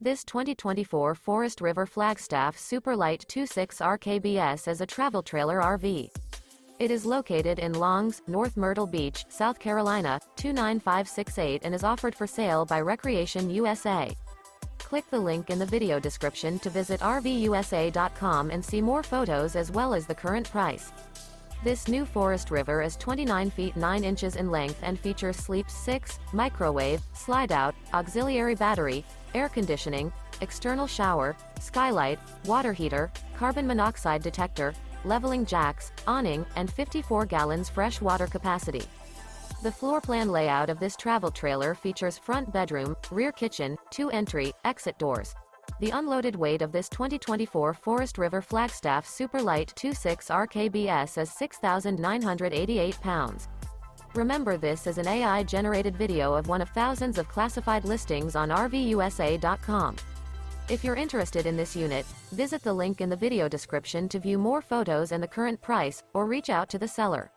This 2024 Forest River Flagstaff Super Lite 26 RKBS is a travel trailer RV. It is located in Longs, North Myrtle Beach, South Carolina, 29568 and is offered for sale by Recreation USA. Click the link in the video description to visit RVUSA.com and see more photos as well as the current price. This new Forest River is 29 feet 9 inches in length and features Sleep 6, microwave, slide-out, auxiliary battery, air conditioning, external shower, skylight, water heater, carbon monoxide detector, leveling jacks, awning, and 54 gallons fresh water capacity. The floor plan layout of this travel trailer features front bedroom, rear kitchen, 2 entry, exit doors. The unloaded weight of this 2024 Forest River Flagstaff Super Lite 26 RKBS is 6,988 pounds. Remember, this is an AI-generated video of one of thousands of classified listings on RVUSA.com. If you're interested in this unit, visit the link in the video description to view more photos and the current price, or reach out to the seller.